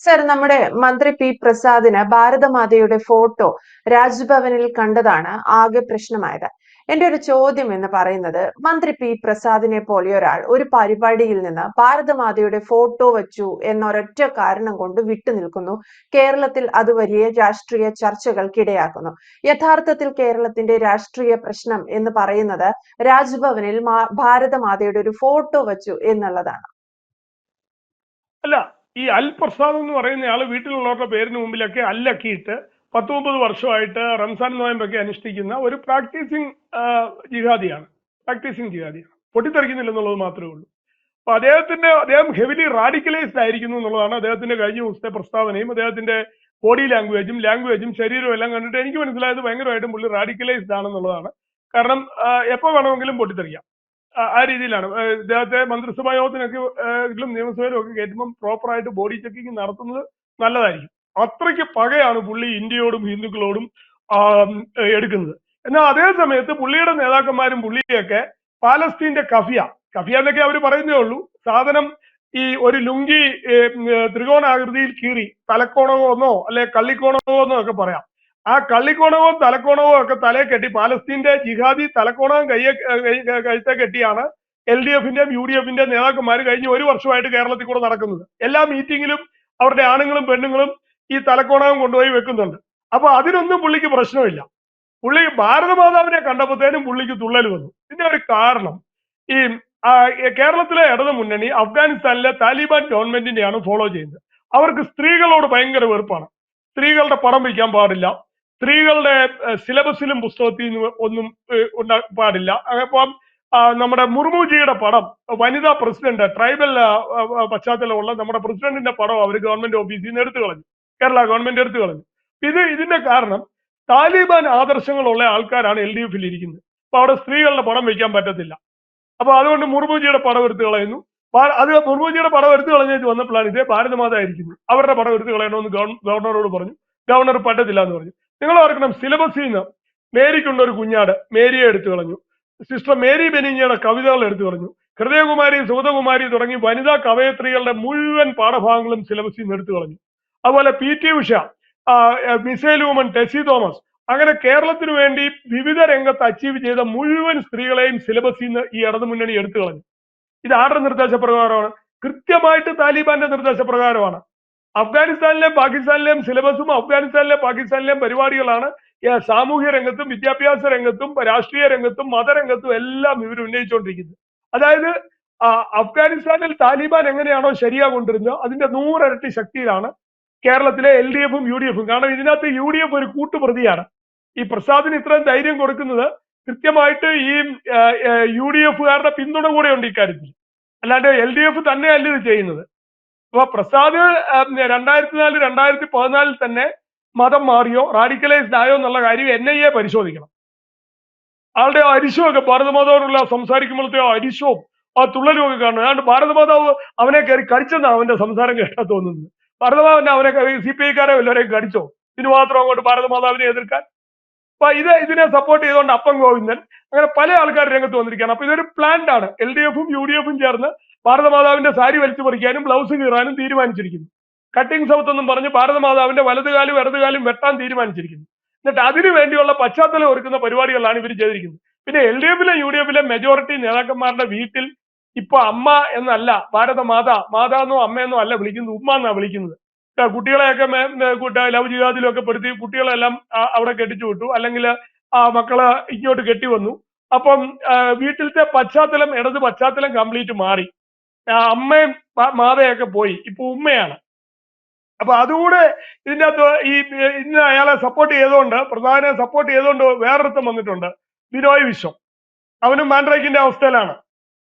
Sir, നമ്മുടെ മന്ത്രി P പ്രസാദിന് ഭാരതമാതയുടെ photo രാജ്ഭവനിൽ കണ്ടതാണ് ആകെ പ്രശ്നമായത്. എന്റെ ഒരു ചോദ്യം എന്ന് പറയുന്നത്, മന്ത്രി പി പ്രസാദിനെ പോലെ ഒരാൾ ഒരു പരിപാടിയിൽ നിന്ന് ഭാരതമാതയുടെ ഫോട്ടോ വച്ചു എന്നൊരൊറ്റ കാരണം കൊണ്ട് വിട്ടുനിൽക്കുന്നു. കേരളത്തിൽ അത് വലിയ രാഷ്ട്രീയ ചർച്ചകൾക്കിടയാക്കുന്നു. യഥാർത്ഥത്തിൽ കേരളത്തിന്റെ രാഷ്ട്രീയ പ്രശ്നം എന്ന് പറയുന്നത് രാജ്ഭവനിൽ ഭാരതമാതയുടെ ഒരു ഫോട്ടോ വച്ചു എന്നുള്ളതാണ്. അല്ല, ഈ അൽ പ്രസാദ് എന്ന് പറയുന്ന ആള് വീട്ടിലുള്ളവരുടെ പേരിന് മുമ്പിലൊക്കെ അല്ലക്കിയിട്ട് 19 വർഷമായിട്ട് റംസാൻ നോയമ്പൊക്കെ അനുഷ്ഠിക്കുന്ന ഒരു പ്രാക്ടീസിങ് ജിഹാദിയാണ്. പൊട്ടിത്തെറിക്കുന്നില്ലെന്നുള്ളത് മാത്രമേ ഉള്ളൂ. അപ്പൊ അദ്ദേഹം ഹെവിലി റാഡിക്കലൈസ്ഡ് ആയിരിക്കുന്നു എന്നുള്ളതാണ് അദ്ദേഹത്തിന്റെ കഴിഞ്ഞ ദിവസത്തെ പ്രസ്താവനയും അദ്ദേഹത്തിന്റെ ബോഡി ലാംഗ്വേജും ശരീരവും എല്ലാം കണ്ടിട്ട് എനിക്ക് മനസ്സിലായത് ഭയങ്കരമായിട്ടും പുള്ളി റാഡിക്കലൈസ്ഡ് ആണെന്നുള്ളതാണ്. കാരണം എപ്പോ വേണമെങ്കിലും പൊട്ടിത്തെറിക്കാം. ആ രീതിയിലാണ് ഇദ്ദേഹത്തെ മന്ത്രിസഭാ യോഗത്തിനൊക്കെ നിയമസഭയിലും ഒക്കെ കയറ്റുമ്പോൾ പ്രോപ്പറായിട്ട് ബോഡി ചെക്കിങ് നടത്തുന്നത് നല്ലതായിരിക്കും. അത്രയ്ക്ക് പകയാണ് പുള്ളി ഇന്ത്യയോടും ഹിന്ദുക്കളോടും എടുക്കുന്നത്. എന്നാൽ അതേ സമയത്ത് പുള്ളിയുടെ നേതാക്കന്മാരും പുള്ളിയൊക്കെ പാലസ്തീന്റെ കഫിയ എന്നൊക്കെ അവർ പറയുന്നേ ഉള്ളൂ. സാധനം ഈ ഒരു ലുങ്കി ത്രികോണാകൃതിയിൽ കീറി തലക്കോണവോ എന്നോ അല്ലെ കള്ളിക്കോണവോ എന്നോ ഒക്കെ പറയാം. ആ കള്ളിക്കോണവും തലക്കോണവും ഒക്കെ തലയെ കെട്ടി പാലസ്തീന്റെ ജിഹാദി തലക്കോണവും കഴുത്തെ കെട്ടിയാണ് LDF-ന്റെയും UDF-ന്റെയും നേതാക്കന്മാർ കഴിഞ്ഞ ഒരു വർഷമായിട്ട് കേരളത്തിൽ കൂടെ നടക്കുന്നത്. എല്ലാ മീറ്റിങ്ങിലും അവരുടെ ആണുങ്ങളും പെണ്ണുങ്ങളും ഈ തലക്കോണവും കൊണ്ടുപോയി വെക്കുന്നുണ്ട്. അപ്പൊ അതിനൊന്നും പുള്ളിക്ക് പ്രശ്നമില്ല. പുള്ളി ഭാരതമാതാവിനെ കണ്ടപ്പോഴത്തേനും പുള്ളിക്ക് തുള്ളൽ വന്നു. ഇതിന്റെ ഒരു കാരണം ഈ കേരളത്തിലെ ഇടതു മുന്നണി അഫ്ഗാനിസ്ഥാനിലെ താലിബാൻ ഗവൺമെന്റിനെയാണ് ഫോളോ ചെയ്യുന്നത്. അവർക്ക് സ്ത്രീകളോട് ഭയങ്കര വെറുപ്പാണ്. സ്ത്രീകളുടെ പടം വയ്ക്കാൻ പാടില്ല, സ്ത്രീകളുടെ സിലബസിലും പുസ്തകത്തിൽ ഒന്നും പാടില്ല. അപ്പം നമ്മുടെ മുർമുജിയുടെ പടം, വനിതാ പ്രസിഡന്റ്, ട്രൈബൽ പശ്ചാത്തലമുള്ള നമ്മുടെ പ്രസിഡന്റിന്റെ പടം അവർ ഗവൺമെന്റ് ഓഫീസിൽ നിന്ന് എടുത്തു കളഞ്ഞു. കേരള ഗവൺമെന്റ് എടുത്തു കളഞ്ഞു. ഇതിന്റെ കാരണം താലിബാൻ ആദർശങ്ങളുള്ള ആൾക്കാരാണ് LDF-ൽ ഇരിക്കുന്നത്. അപ്പൊ അവിടെ സ്ത്രീകളുടെ പടം വയ്ക്കാൻ പറ്റത്തില്ല. അപ്പൊ അതുകൊണ്ട് മുർമുജിയുടെ പടം എടുത്തു കളയുന്നു. മുർമുജിയുടെ പടം എടുത്തു കളഞ്ഞിട്ട് വന്നപ്പോഴാണ് ഇതേ ഭാരതമാത ഇരിക്കുന്നത്. അവരുടെ പടം എടുത്തു കളയണമെന്ന് ഗവർണറോട് പറഞ്ഞു. ഗവർണർ പറ്റത്തില്ല എന്ന് പറഞ്ഞു. നിങ്ങൾ ഓർക്കണം, സിലബസിൽ നിന്ന് മേരിക്കുണ്ട് ഒരു കുഞ്ഞാട്, മേരിയെ എടുത്തു കളഞ്ഞു. സിസ്റ്റർ മേരി ബെനിഞ്ഞയുടെ കവിതകൾ എടുത്തു കളഞ്ഞു. ഹൃദയകുമാരി, സുഗതകുമാരി തുടങ്ങി വനിതാ കവയത്രികളുടെ മുഴുവൻ പാഠഭാഗങ്ങളും സിലബസിൽ നിന്ന് എടുത്തു കളഞ്ഞു. അതുപോലെ PT Usha, missile woman Tessy Thomas, അങ്ങനെ കേരളത്തിന് വേണ്ടി വിവിധ രംഗത്ത് അച്ചീവ് ചെയ്ത മുഴുവൻ സ്ത്രീകളെയും സിലബസിൽ നിന്ന് ഈ ഇടതുമുന്നണി എടുത്തു കളഞ്ഞു. ഇത് ആരുടെ നിർദ്ദേശപ്രകാരമാണ്? കൃത്യമായിട്ട് താലിബാന്റെ നിർദ്ദേശപ്രകാരമാണ്. അഫ്ഗാനിസ്ഥാനിലെയും പാകിസ്ഥാനിലെയും സിലബസും പാകിസ്ഥാനിലെയും പരിപാടികളാണ് സാമൂഹ്യ രംഗത്തും വിദ്യാഭ്യാസ രംഗത്തും രാഷ്ട്രീയ രംഗത്തും മതരംഗത്തും എല്ലാം ഇവർ ഉന്നയിച്ചുകൊണ്ടിരിക്കുന്നത്. അതായത് അഫ്ഗാനിസ്ഥാനിൽ താലിബാൻ എങ്ങനെയാണോ ശരിയാ കൊണ്ടിരുന്നത് അതിന്റെ 100 ഇരട്ടി ശക്തിയിലാണ് കേരളത്തിലെ LDF-ഉം UDF-ഉം. കാരണം ഇതിനകത്ത് UDF ഒരു കൂട്ടുപ്രതിയാണ്. ഈ പ്രസാദിന് ഇത്രയും ധൈര്യം കൊടുക്കുന്നത് കൃത്യമായിട്ട് ഈ UDF-കാരുടെ പിന്തുണ കൂടെ ഉണ്ട് ഇക്കാര്യത്തിൽ. അല്ലാണ്ട് LDF തന്നെയല്ല ഇത് ചെയ്യുന്നത്. അപ്പൊ പ്രസാദ് 2004, 2014 തന്നെ മതം മാറിയോ, റാഡിക്കലൈസ്ഡ് ആയോ എന്നുള്ള കാര്യം NIA പരിശോധിക്കണം. ആളുടെ അരിശമൊക്കെ ഭാരതമാതാവിനുള്ള സംസാരിക്കുമ്പോഴത്തെ അരിശവും ആ തുള്ളലും ഒക്കെ കാണണം. അതുകൊണ്ട് ഭാരതമാതാവ് അവനെ കയറി കടിച്ചെന്നാണ് അവന്റെ സംസാരം കേട്ടാ തോന്നുന്നത്. ഭാരതമാതാവിനെ അവനെ CPI-ക്കാരെ വല്ലവരെയും കടിച്ചോ ഇതിന് മാത്രം അങ്ങോട്ട് ഭാരതമാതാവിനെ എതിർക്കാൻ? അപ്പൊ ഇതിനെ സപ്പോർട്ട് ചെയ്തുകൊണ്ട് അപ്പം ഗോവിന്ദൻ, അങ്ങനെ പല ആൾക്കാർ രംഗത്ത് വന്നിരിക്കുകയാണ്. അപ്പൊ ഇതൊരു പ്ലാൻഡ് ആണ്. LDF-ഉം UDF-ഉം ചേർന്ന് ഭാരതമാതാവിന്റെ സാരി വലിച്ചു പറിക്കാനും ബ്ലൗസ് കീറാനും തീരുമാനിച്ചിരിക്കുന്നു. കട്ടിംഗ് സൗത്ത് എന്നും പറഞ്ഞ് ഭാരതമാതാവിന്റെ വലതുകാലും ഇടതുകാലും വെട്ടാൻ തീരുമാനിച്ചിരിക്കുന്നു. എന്നിട്ട് അതിനു വേണ്ടിയുള്ള പശ്ചാത്തലം ഒരുക്കുന്ന പരിപാടികളാണ് ഇവർ ചെയ്തിരിക്കുന്നത്. പിന്നെ LDF-ലെ UDF-ലെ മെജോറിറ്റി നേതാക്കന്മാരുടെ വീട്ടിൽ ഇപ്പൊ അമ്മ എന്നല്ല, മാതാന്നോ അമ്മയെന്നോ അല്ല വിളിക്കുന്നത്, ഉമ്മ എന്നാ വിളിക്കുന്നത്. കുട്ടികളെയൊക്കെ ലവ് ജിഹാദിലൊക്കെ പെടുത്തി കുട്ടികളെല്ലാം അവിടെ കെട്ടിച്ചു വിട്ടു, അല്ലെങ്കിൽ മക്കള് ഇങ്ങോട്ട് കെട്ടി വന്നു. അപ്പം വീട്ടിലത്തെ പശ്ചാത്തലം, ഇടത് പശ്ചാത്തലം കംപ്ലീറ്റ് മാറി. അമ്മയും മാതയൊക്കെ പോയി, ഇപ്പൊ ഉമ്മയാണ്. അപ്പൊ അതുകൂടെ ഇതിന്റെ അകത്ത് ഇന്ന് അയാളെ സപ്പോർട്ട് ചെയ്തുകൊണ്ട്, പ്രധാനെ സപ്പോർട്ട് ചെയ്തുകൊണ്ട് വേറൊരുത്തം വന്നിട്ടുണ്ട്, ബിനോയ് വിശ്വം. അവനും മാൻഡ്രൈക്കിന്റെ അവസ്ഥയിലാണ്.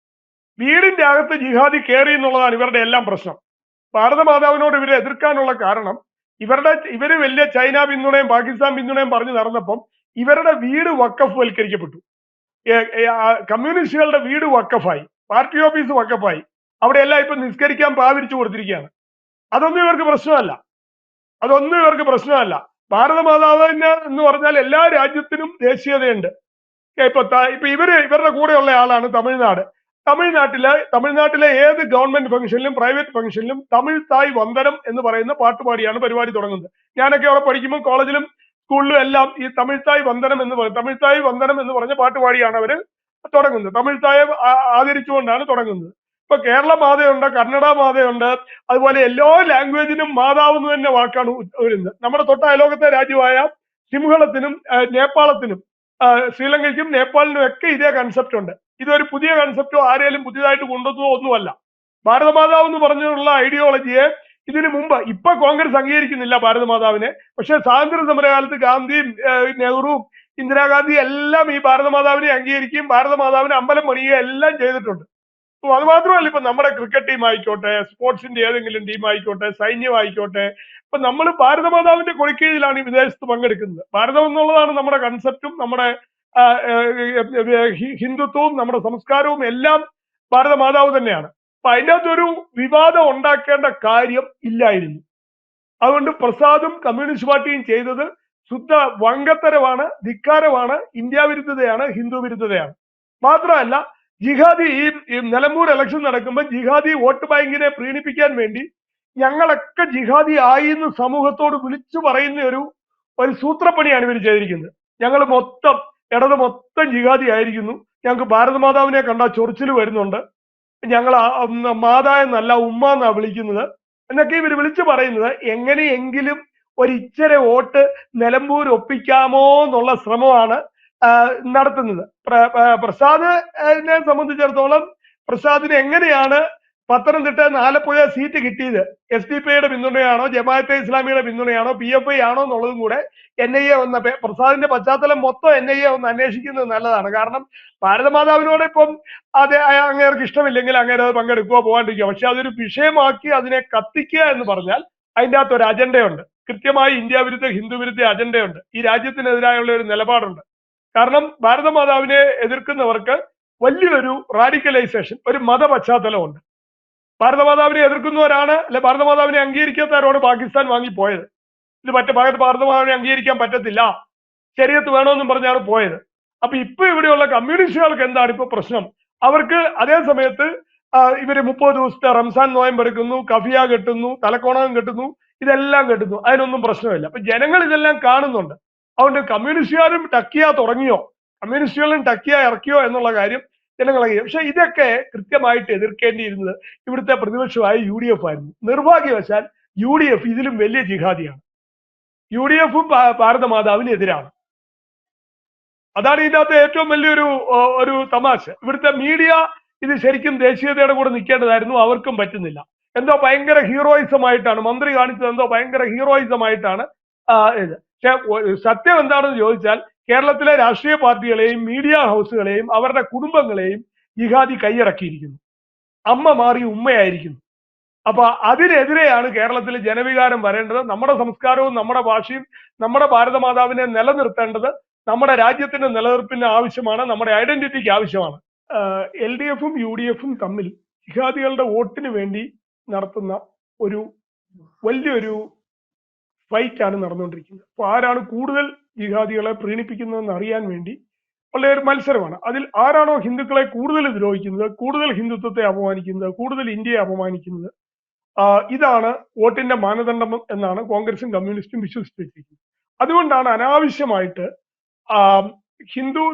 വീടിന്റെ അകത്ത് ജിഹാദി കയറി എന്നുള്ളതാണ് ഇവരുടെ എല്ലാം പ്രശ്നം. ഭാരതമാതാവിനോട് ഇവരെ എതിർക്കാനുള്ള കാരണം ഇവര് വലിയ ചൈന പിന്തുണയും പാകിസ്ഥാൻ പിന്തുണയും പറഞ്ഞു നടന്നപ്പം ഇവരുടെ വീട് വഖഫ് വൽക്കരിക്കപ്പെട്ടു. കമ്മ്യൂണിസ്റ്റുകളുടെ വീട് വഖഫായി, പാർട്ടി ഓഫീസ് വഖഫായി. അവിടെയെല്ലാം ഇപ്പൊ നിസ്കരിക്കാൻ പാവിരിച്ചു കൊടുത്തിരിക്കുകയാണ്. അതൊന്നും ഇവർക്ക് പ്രശ്നമല്ല. ഭാരതമാതാവിന് എന്ന് പറഞ്ഞാൽ എല്ലാ രാജ്യത്തിനും ദേശീയതയുണ്ട്. ഇപ്പൊ ഇവരുടെ കൂടെയുള്ള ആളാണ് തമിഴ്നാട്. തമിഴ്നാട്ടിലെ ഏത് ഗവൺമെന്റ് ഫംഗ്ഷനിലും പ്രൈവറ്റ് ഫംഗ്ഷനിലും തമിഴ് തായ് വന്ദനം എന്ന് പറയുന്ന പാട്ടുപാടിയാണ് പരിപാടി തുടങ്ങുന്നത്. ഞാനൊക്കെ അവിടെ പഠിക്കുമ്പോൾ കോളേജിലും സ്കൂളിലും എല്ലാം ഈ തമിഴ് തായ് വന്ദനം എന്ന് പറഞ്ഞ പാട്ടുപാടിയാണ് അവര് തുടങ്ങുന്നത്. തമിഴ് തായെ ആദരിച്ചുകൊണ്ടാണ് തുടങ്ങുന്നത്. ഇപ്പൊ കേരള മാതയുണ്ട്, കന്നഡ മാതയുണ്ട്, അതുപോലെ എല്ലാ ലാംഗ്വേജിനും മാതാവ് എന്ന് തന്നെ വാക്കാണ് വരുന്നത്. നമ്മുടെ തൊട്ട അയലോകത്തെ രാജ്യമായ സിംഹളത്തിനും നേപ്പാളത്തിനും ശ്രീലങ്കയ്ക്കും നേപ്പാളിനും ഒക്കെ ഇതേ കൺസെപ്റ്റ് ഉണ്ട്. ഇതൊരു പുതിയ കൺസെപ്റ്റോ ആരെങ്കിലും പുതിയതായിട്ട് കൊണ്ടുവന്നതോ ഒന്നുമല്ല. ഭാരതമാതാവ് എന്ന് പറഞ്ഞുള്ള ഐഡിയോളജിയെ ഇതിനു മുമ്പ്, ഇപ്പൊ കോൺഗ്രസ് അംഗീകരിക്കുന്നില്ല ഭാരതമാതാവിനെ, പക്ഷെ സ്വാതന്ത്ര്യ സമരകാലത്ത് ഗാന്ധിയും നെഹ്റുവും ഇന്ദിരാഗാന്ധി എല്ലാം ഈ ഭാരതമാതാവിനെ അംഗീകരിക്കുകയും ഭാരതമാതാവിനെ അമ്പലം പണിയുകയും എല്ലാം ചെയ്തിട്ടുണ്ട്. അത് മാത്രമല്ല, ഇപ്പൊ നമ്മുടെ ക്രിക്കറ്റ് ടീം ആയിക്കോട്ടെ, സ്പോർട്സിന്റെ ഏതെങ്കിലും ടീം ആയിക്കോട്ടെ, സൈന്യം ആയിക്കോട്ടെ, ഇപ്പൊ നമ്മൾ ഭാരതമാതാവിന്റെ കൊടിക്കീഴിലാണ് ഈ വിദേശത്ത് പങ്കെടുക്കുന്നത്. ഭാരതം എന്നുള്ളതാണ് നമ്മുടെ കൺസെപ്റ്റും നമ്മുടെ ഹിന്ദുത്വവും നമ്മുടെ സംസ്കാരവും എല്ലാം ഭാരതമാതാവ് തന്നെയാണ്. അപ്പൊ അതിൻ്റെ അകത്തൊരു വിവാദം ഉണ്ടാക്കേണ്ട കാര്യം ഇല്ലായിരുന്നു. അതുകൊണ്ട് പ്രസാദും കമ്മ്യൂണിസ്റ്റ് പാർട്ടിയും ചെയ്തത് ശുദ്ധ വങ്കത്തരമാണ്, ധിക്കാരമാണ്, ഇന്ത്യ വിരുദ്ധതയാണ്, ഹിന്ദു വിരുദ്ധതയാണ്. മാത്രമല്ല, ജിഹാദി ഈ നിലമ്പൂർ ഇലക്ഷൻ നടക്കുമ്പോൾ ജിഹാദി വോട്ട് ബാങ്കിനെ പ്രീണിപ്പിക്കാൻ വേണ്ടി ഞങ്ങളൊക്കെ ജിഹാദി ആയി എന്ന് സമൂഹത്തോട് വിളിച്ചു പറയുന്ന ഒരു സൂത്രപ്പണിയാണ് ഇവർ ചെയ്തിരിക്കുന്നത്. ഞങ്ങൾ ഇടത് മൊത്തം ജിഹാദി ആയിരിക്കുന്നു, ഞങ്ങൾക്ക് ഭാരതമാതാവിനെ കണ്ടാൽ ചൊറിച്ചിൽ വരുന്നുണ്ട്, ഞങ്ങൾ മാതാ എന്നല്ല ഉമ്മ എന്നാ വിളിക്കുന്നത് എന്നൊക്കെ ഇവർ വിളിച്ചു പറയുന്നത് എങ്ങനെയെങ്കിലും ഒരിച്ചിരി വോട്ട് നിലമ്പൂർ ഒപ്പിക്കാമോ എന്നുള്ള ശ്രമമാണ് നടത്തുന്നത്. പ്രസാദിനെ സംബന്ധിച്ചിടത്തോളം പ്രസാദിന് എങ്ങനെയാണ് പത്തനംതിട്ട ആലപ്പുഴ സീറ്റ് കിട്ടിയത്, SDP പിന്തുണയാണോ, ജമാഅത്തെ ഇസ്ലാമിയുടെ പിന്തുണയാണോ, PFI ആണോ എന്നുള്ളതും കൂടെ NIA പ്രസാദിന്റെ പശ്ചാത്തലം മൊത്തം NIA ഒന്ന് അന്വേഷിക്കുന്നത് നല്ലതാണ്. കാരണം ഭാരതമാതാവിനോട് ഇപ്പം അങ്ങേർക്ക് ഇഷ്ടമില്ലെങ്കിൽ അങ്ങേര് അത് പങ്കെടുക്കുക, പോകാണ്ടിരിക്കുക. പക്ഷെ അതൊരു വിഷയമാക്കി അതിനെ കത്തിക്കുക എന്ന് പറഞ്ഞാൽ അതിൻ്റെ അകത്ത് ഒരു അജണ്ടയുണ്ട്. കൃത്യമായി ഇന്ത്യ വിരുദ്ധ ഹിന്ദു വിരുദ്ധ അജണ്ടയുണ്ട്. ഈ രാജ്യത്തിനെതിരായുള്ള ഒരു നിലപാടുണ്ട്. കാരണം ഭാരതമാതാവിനെ എതിർക്കുന്നവർക്ക് വലിയൊരു റാഡിക്കലൈസേഷൻ, ഒരു മത പശ്ചാത്തലമുണ്ട്. ഭാരതമാതാവിനെ എതിർക്കുന്നവരാണ്, അല്ലെ ഭാരതമാതാവിനെ അംഗീകരിക്കാത്തവരോട് പാകിസ്ഥാൻ വാങ്ങിപ്പോയത്. ഇത് ഭാരതമാതാവിനെ അംഗീകരിക്കാൻ പറ്റത്തില്ല, ശരീഅത്ത് വേണമെന്നും പറഞ്ഞാണ് പോയത്. അപ്പൊ ഇപ്പൊ ഇവിടെയുള്ള കമ്മ്യൂണിസ്റ്റുകാർക്ക് എന്താണ് ഇപ്പൊ പ്രശ്നം? അവർക്ക് അതേ സമയത്ത് ഇവര് 30 ദിവസത്തെ റംസാൻ നോയമ്പെടുക്കുന്നു, കഫിയ കെട്ടുന്നു, തലക്കോണകം കെട്ടുന്നു, ഇതെല്ലാം കെട്ടുന്നു, അതിനൊന്നും പ്രശ്നമില്ല. അപ്പൊ ജനങ്ങൾ ഇതെല്ലാം കാണുന്നുണ്ട്. അതുകൊണ്ട് കമ്മ്യൂണിസ്റ്റുകാരും ടക്കിയ തുടങ്ങിയോ, കമ്മ്യൂണിസ്റ്റുകളും ടക്കിയ ഇറക്കിയോ എന്നുള്ള കാര്യം ജനങ്ങളറിയാം. പക്ഷെ ഇതൊക്കെ കൃത്യമായിട്ട് എതിർക്കേണ്ടിയിരുന്നത് ഇവിടുത്തെ പ്രതിപക്ഷമായ UDF ആയിരുന്നു. നിർഭാഗ്യവശാൽ UDF ഇതിലും വലിയ ജിഹാദിയാണ്. UDFും ഭാരതമാതാവിനെതിരാണ്. അതാണ് ഇതിനകത്ത് ഏറ്റവും വലിയൊരു തമാശ. ഇവിടുത്തെ മീഡിയ ഇത് ശരിക്കും ദേശീയതയുടെ കൂടെ നിൽക്കേണ്ടതായിരുന്നു, അവർക്കും പറ്റുന്നില്ല. എന്തോ ഭയങ്കര ഹീറോയിസം ആയിട്ടാണ് മന്ത്രി കാണിച്ചത്, എന്തോ ഭയങ്കര ഹീറോയിസം ആയിട്ടാണ് ഇത്. പക്ഷെ സത്യം എന്താണെന്ന് ചോദിച്ചാൽ കേരളത്തിലെ രാഷ്ട്രീയ പാർട്ടികളെയും മീഡിയ ഹൗസുകളെയും അവരുടെ കുടുംബങ്ങളെയും ജിഹാദി കൈയടക്കിയിരിക്കുന്നു. അമ്മ മാറി ഉമ്മയായിരിക്കുന്നു. അപ്പൊ അതിനെതിരെയാണ് കേരളത്തിൽ ജനവികാരം വരേണ്ടത്. നമ്മുടെ സംസ്കാരവും നമ്മുടെ ഭാഷയും നമ്മുടെ ഭാരതമാതാവിനെ നിലനിർത്തേണ്ടത് നമ്മുടെ രാജ്യത്തിന്റെ നിലനിൽപ്പിന് ആവശ്യമാണ്, നമ്മുടെ ഐഡന്റിറ്റിക്ക് ആവശ്യമാണ്. LDFും UDFും തമ്മിൽ ജിഹാദികളുടെ വോട്ടിന് വേണ്ടി നടത്തുന്ന ഒരു വലിയൊരു ഫൈറ്റ് ആണ് നടന്നുകൊണ്ടിരിക്കുന്നത്. അപ്പൊ ആരാണ് കൂടുതൽ ജിഹാദികളെ പ്രീണിപ്പിക്കുന്നതെന്ന് അറിയാൻ വേണ്ടി ഉള്ള ഒരു മത്സരമാണ്. അതിൽ ആരാണോ ഹിന്ദുക്കളെ കൂടുതൽ ദ്രോഹിക്കുന്നത്, കൂടുതൽ ഹിന്ദുത്വത്തെ അപമാനിക്കുന്നത്, കൂടുതൽ ഇന്ത്യയെ അപമാനിക്കുന്നത്, ഇതാണ് വോട്ടിന്റെ മാനദണ്ഡം എന്നാണ് കോൺഗ്രസും കമ്മ്യൂണിസ്റ്റും വിശ്വസിച്ച് വെച്ചിരിക്കുന്നത്. അതുകൊണ്ടാണ് അനാവശ്യമായിട്ട് ഹിന്ദു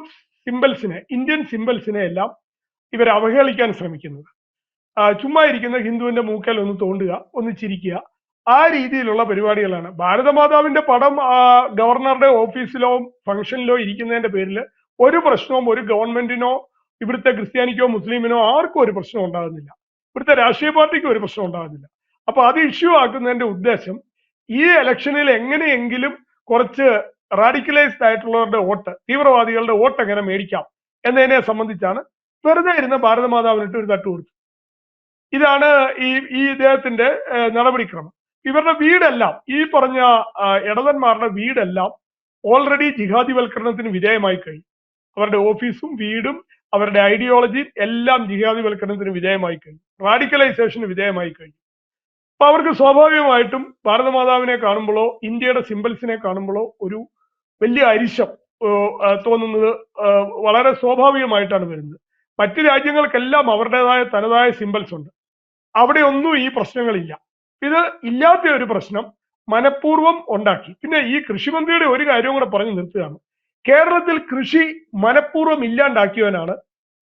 സിംബൽസിനെ, ഇന്ത്യൻ സിംബൽസിനെ എല്ലാം ഇവർ അവഹേളിക്കാൻ ശ്രമിക്കുന്നത്. ചുമ്മാ ഇരിക്കുന്ന ഹിന്ദുവിന്റെ മൂക്കൽ ഒന്ന് തോണ്ടുക, ഒന്ന് ചിരിക്കുക, ആ രീതിയിലുള്ള പരിപാടികളാണ്. ഭാരതമാതാവിന്റെ പടം ഗവർണറുടെ ഓഫീസിലോ ഫംഗ്ഷനിലോ ഇരിക്കുന്നതിന്റെ പേരിൽ ഒരു പ്രശ്നവും ഒരു ഗവൺമെന്റിനോ ഇവിടുത്തെ ക്രിസ്ത്യാനിക്കോ മുസ്ലിമിനോ ആർക്കും ഒരു പ്രശ്നം ഉണ്ടാകുന്നില്ല. ഇവിടുത്തെ രാഷ്ട്രീയ പാർട്ടിക്ക് ഒരു പ്രശ്നം ഉണ്ടാകുന്നില്ല. അപ്പൊ അത് ഇഷ്യൂ ആക്കുന്നതിന്റെ ഉദ്ദേശം ഈ ഇലക്ഷനിൽ എങ്ങനെയെങ്കിലും കുറച്ച് റാഡിക്കലൈസ്ഡ് ആയിട്ടുള്ളവരുടെ വോട്ട്, തീവ്രവാദികളുടെ വോട്ട് എങ്ങനെ മേടിക്കാം എന്നതിനെ സംബന്ധിച്ചാണ്. വെറുതെ ഇരുന്ന ഭാരതമാതാവിനിട്ട് ഒരു തട്ട് കൊടുത്തു. ഇതാണ് ഈ ഇദ്ദേഹത്തിന്റെ നടപടിക്രമം. ഇവരുടെ വീടെല്ലാം, ഈ പറഞ്ഞ ഇടതന്മാരുടെ വീടെല്ലാം ഓൾറെഡി ജിഹാദിവൽക്കരണത്തിന് വിധേയമായി കഴിഞ്ഞു. അവരുടെ ഓഫീസും വീടും അവരുടെ ഐഡിയോളജിയും എല്ലാം ജിഹാദിവൽക്കരണത്തിന് വിധേയമായി കഴിഞ്ഞു, റാഡിക്കലൈസേഷന് വിധേയമായി കഴിഞ്ഞു. അപ്പൊ അവർക്ക് സ്വാഭാവികമായിട്ടും ഭാരതമാതാവിനെ കാണുമ്പോഴോ ഇന്ത്യയുടെ സിംബൽസിനെ കാണുമ്പോഴോ ഒരു വലിയ അരിശം തോന്നുന്നത് വളരെ സ്വാഭാവികമായിട്ടാണ് വരുന്നത്. മറ്റു രാജ്യങ്ങൾക്കെല്ലാം അവരുടേതായ തനതായ സിംബൽസ് ഉണ്ട്. അവിടെ ഒന്നും ഈ പ്രശ്നങ്ങളില്ല. ഇത് ഇല്ലാത്ത ഒരു പ്രശ്നം മനഃപൂർവ്വം ഉണ്ടാക്കി. പിന്നെ ഈ കൃഷിമന്ത്രിയുടെ ഒരു കാര്യം കൂടെ പറഞ്ഞു നിർത്തുകയാണ്. കേരളത്തിൽ കൃഷി മനഃപൂർവ്വം ഇല്ലാണ്ടാക്കിയവനാണ്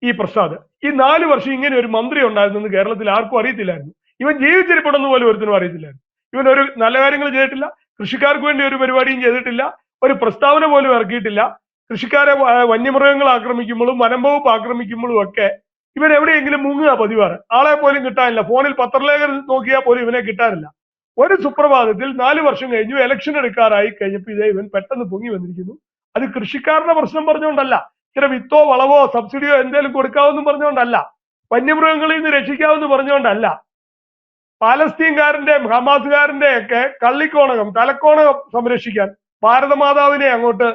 ഈ പ്രസാദ്. ഈ 4 വർഷം ഇങ്ങനെ ഒരു മന്ത്രി ഉണ്ടായിരുന്നെന്ന് കേരളത്തിൽ ആർക്കും അറിയത്തില്ലായിരുന്നു. ഇവൻ ജീവിച്ചിരിപ്പുണ്ടെന്ന് പോലും ഒരുത്തിനും അറിയത്തില്ലായിരുന്നു. ഇവൻ ഒരു നല്ല കാര്യങ്ങൾ ചെയ്തിട്ടില്ല, കൃഷിക്കാർക്ക് വേണ്ടി ഒരു പരിപാടിയും ചെയ്തിട്ടില്ല, ഒരു പ്രസ്താവന പോലും ഇറക്കിയിട്ടില്ല. കൃഷിക്കാരെ വന്യമൃഗങ്ങൾ ആക്രമിക്കുമ്പോഴും വനം വകുപ്പ് ആക്രമിക്കുമ്പോഴും ഒക്കെ ഇവൻ എവിടെയെങ്കിലും മുങ്ങുക പതിവാണ്. ആളെ പോലും കിട്ടാനില്ല. ഫോണിൽ പത്രലേഖനം നോക്കിയാൽ പോലും ഇവനെ കിട്ടാനില്ല. ഒരു സുപ്രഭാതത്തിൽ 4 വർഷം കഴിഞ്ഞു, ഇലക്ഷൻ എടുക്കാറായി കഴിഞ്ഞപ്പോൾ ഇതേ ഇവൻ പെട്ടെന്ന് പൊങ്ങി വന്നിരിക്കുന്നു. അത് കൃഷിക്കാരുടെ പ്രശ്നം പറഞ്ഞുകൊണ്ടല്ല, ചില വിത്തോ വളവോ സബ്സിഡിയോ എന്തെങ്കിലും കൊടുക്കാമെന്ന് പറഞ്ഞുകൊണ്ടല്ല, വന്യമൃഗങ്ങളിൽ നിന്ന് രക്ഷിക്കാമെന്ന് പറഞ്ഞുകൊണ്ടല്ല, പാലസ്തീൻകാരന്റെ ഹമാസുകാരന്റെ ഒക്കെ കള്ളിക്കോണകം തലക്കോണകം സംരക്ഷിക്കാൻ ഭാരതമാതാവിനെ അങ്ങോട്ട്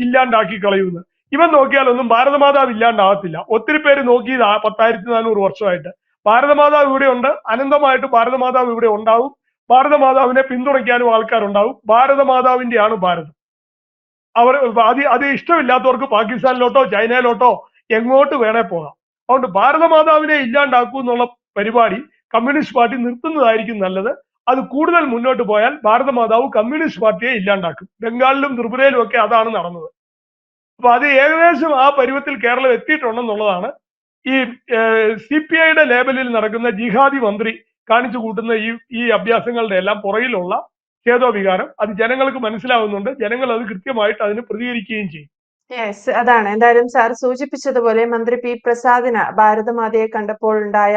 ഇല്ലാണ്ടാക്കി കളയുന്നു. ഇവൻ നോക്കിയാലൊന്നും ഭാരതമാതാവ് ഇല്ലാണ്ടാകത്തില്ല. ഒത്തിരി പേര് നോക്കിയത് 10,400 വർഷമായിട്ട്. ഭാരതമാതാവ് ഇവിടെ ഉണ്ട്, അനന്തമായിട്ട് ഭാരതമാതാവ് ഇവിടെ ഉണ്ടാവും. ഭാരതമാതാവിനെ പിന്തുണയ്ക്കാനും ആൾക്കാരുണ്ടാവും. ഭാരതമാതാവിന്റെയാണ് ഭാരതം. അത് ഇഷ്ടമില്ലാത്തവർക്ക് പാകിസ്ഥാനിലോട്ടോ ചൈനയിലോട്ടോ എങ്ങോട്ട് വേണേ പോകാം. അതുകൊണ്ട് ഭാരതമാതാവിനെ ഇല്ലാണ്ടാക്കൂ എന്നുള്ള പരിപാടി കമ്മ്യൂണിസ്റ്റ് പാർട്ടി നിർത്തുന്നതായിരിക്കും നല്ലത്. അത് കൂടുതൽ മുന്നോട്ട് പോയാൽ ഭാരതമാതാവ് കമ്മ്യൂണിസ്റ്റ് പാർട്ടിയെ ഇല്ലാണ്ടാക്കും. ബംഗാളിലും ത്രിപുരയിലും ഒക്കെ അതാണ് നടന്നത്. അപ്പൊ അത് ഏകദേശം ആ പരുവത്തിൽ കേരളം എത്തിയിട്ടുണ്ടെന്നുള്ളതാണ് ഈ CPIയുടെ ലേബലിൽ നടക്കുന്ന ജിഹാദി മന്ത്രി കാണിച്ചു കൂട്ടുന്ന ഈ അഭ്യാസങ്ങളുടെ എല്ലാം പുറകിലുള്ള ഖേദോവികാരം. അത് ജനങ്ങൾക്ക് മനസ്സിലാവുന്നുണ്ട്. ജനങ്ങൾ അത് കൃത്യമായിട്ട് അതിന് പ്രതികരിക്കുകയും ചെയ്യും. യെസ്, അതാണ്. എന്തായാലും സാർ സൂചിപ്പിച്ചതുപോലെ മന്ത്രി പി പ്രസാദിന് ഭാരതമാതയെ കണ്ടപ്പോൾ ഉണ്ടായ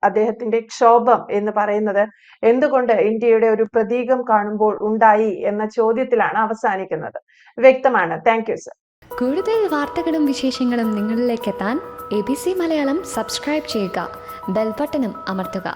അദ്ദേഹത്തിന്റെ ക്ഷോഭം എന്ന് പറയുന്നത് എന്തുകൊണ്ട് ഇന്ത്യയുടെ ഒരു പ്രതീകം കാണുമ്പോൾ ഉണ്ടായി എന്ന ചോദ്യത്തിലാണ് അവസാനിക്കുന്നത്. വ്യക്തമാണ്. Thank you sir. കൂടുതൽ വാർത്തകളും വിശേഷങ്ങളും നിങ്ങളിലേക്ക് എത്താൻ ABC മലയാളം സബ്സ്ക്രൈബ് ചെയ്യുക, ബെൽ ബട്ടണും അമർത്തുക.